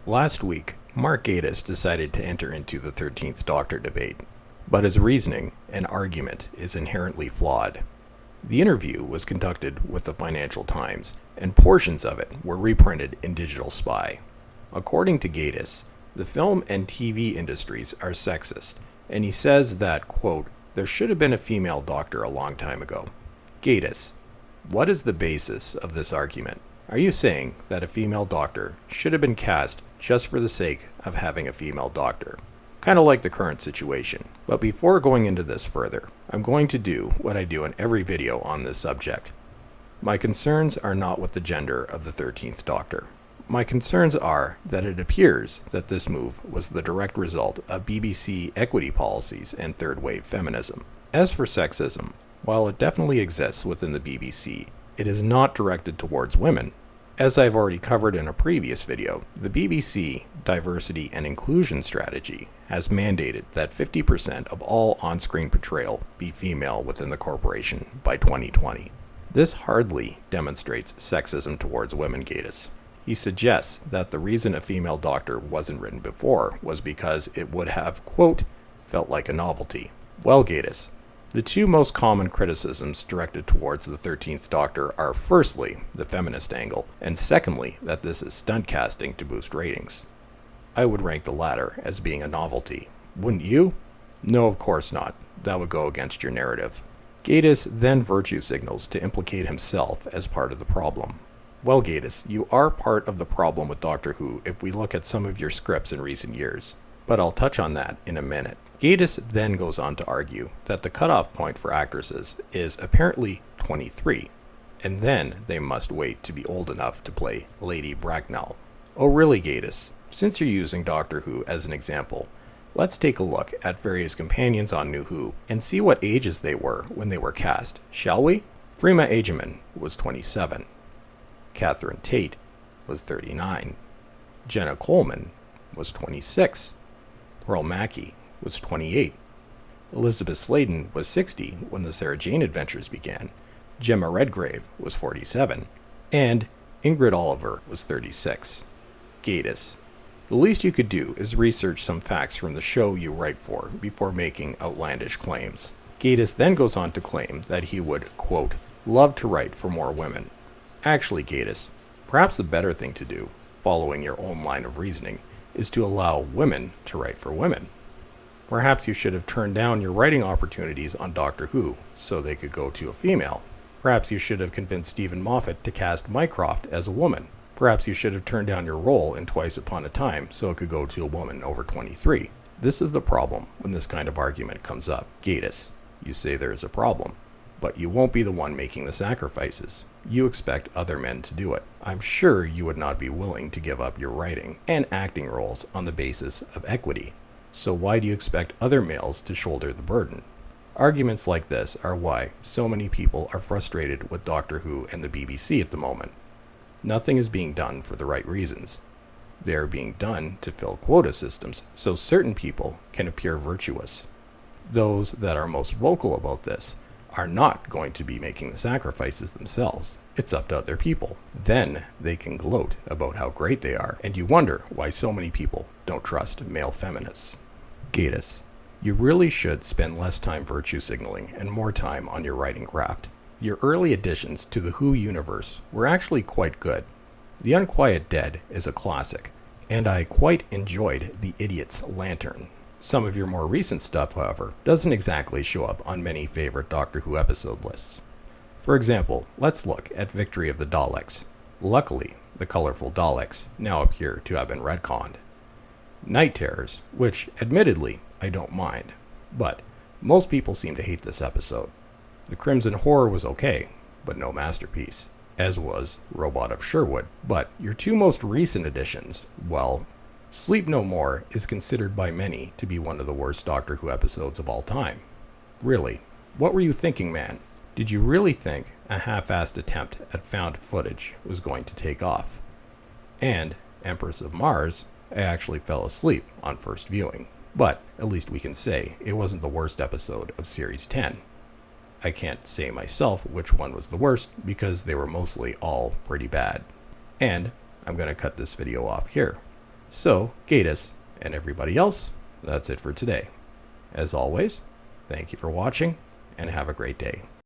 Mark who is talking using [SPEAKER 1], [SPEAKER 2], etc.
[SPEAKER 1] Last week, Mark Gatiss decided to enter into the 13th Doctor debate, but his reasoning and argument is inherently flawed. The interview was conducted with the Financial Times, and portions of it were reprinted in Digital Spy. According to Gatiss, the film and TV industries are sexist, and he says that, quote, there should have been a female doctor a long time ago. Gatiss, what is the basis of this argument? Are you saying that a female doctor should have been cast just for the sake of having a female doctor? Kind of like the current situation. But before going into this further, I'm going to do what I do in every video on this subject. My concerns are not with the gender of the 13th Doctor. My concerns are that it appears that this move was the direct result of BBC equity policies and third-wave feminism. As for sexism, while it definitely exists within the BBC, it is not directed towards women. As I've already covered in a previous video, the BBC Diversity and Inclusion Strategy has mandated that 50% of all on-screen portrayal be female within the corporation by 2020. This hardly demonstrates sexism towards women, Gatiss. He suggests that the reason a female doctor wasn't written before was because it would have, quote, felt like a novelty. Well, Gatiss, the two most common criticisms directed towards the 13th Doctor are firstly, the feminist angle, and secondly, that this is stunt casting to boost ratings. I would rank the latter as being a novelty. Wouldn't you? No, of course not. That would go against your narrative. Gatiss then virtue signals to implicate himself as part of the problem. Well, Gatiss, you are part of the problem with Doctor Who if we look at some of your scripts in recent years, but I'll touch on that in a minute. Gatiss then goes on to argue that the cutoff point for actresses is apparently 23, and then they must wait to be old enough to play Lady Bracknell. Oh really, Gatiss? Since you're using Doctor Who as an example, let's take a look at various companions on New Who and see what ages they were when they were cast, shall we? Freema Agyeman was 27. Catherine Tate was 39. Jenna Coleman was 26. Pearl Mackie was 28. Elizabeth Sladen was 60 when the Sarah Jane Adventures began. Gemma Redgrave was 47. And Ingrid Oliver was 36. Gatiss, the least you could do is research some facts from the show you write for before making outlandish claims. Gatiss then goes on to claim that he would, quote, love to write for more women. Actually, Gatiss, perhaps the better thing to do, following your own line of reasoning, is to allow women to write for women. Perhaps you should have turned down your writing opportunities on Doctor Who so they could go to a female. Perhaps you should have convinced Stephen Moffat to cast Mycroft as a woman. Perhaps you should have turned down your role in Twice Upon a Time so it could go to a woman over 23. This is the problem when this kind of argument comes up. Gatiss, you say there is a problem, but you won't be the one making the sacrifices. You expect other men to do it. I'm sure you would not be willing to give up your writing and acting roles on the basis of equity. So why do you expect other males to shoulder the burden? Arguments like this are why so many people are frustrated with Doctor Who and the BBC at the moment. Nothing is being done for the right reasons. They are being done to fill quota systems so certain people can appear virtuous. Those that are most vocal about this are not going to be making the sacrifices themselves. It's up to other people. Then they can gloat about how great they are, and you wonder why so many people don't trust male feminists. Gatiss, you really should spend less time virtue signaling and more time on your writing craft. Your early additions to the Who universe were actually quite good. The Unquiet Dead is a classic, and I quite enjoyed The Idiot's Lantern. Some of your more recent stuff, however, doesn't exactly show up on many favorite Doctor Who episode lists. For example, let's look at Victory of the Daleks. Luckily, the colorful Daleks now appear to have been retconned. Night Terrors, which, admittedly, I don't mind, but most people seem to hate this episode. The Crimson Horror was okay, but no masterpiece, as was Robot of Sherwood. But your two most recent additions, well, Sleep No More is considered by many to be one of the worst Doctor Who episodes of all time. Really, what were you thinking, man? Did you really think a half-assed attempt at found footage was going to take off? And Empress of Mars, I actually fell asleep on first viewing. But at least we can say it wasn't the worst episode of Series 10. I can't say myself which one was the worst because they were mostly all pretty bad. And I'm going to cut this video off here. So, Gatiss and everybody else, that's it for today. As always, thank you for watching and have a great day.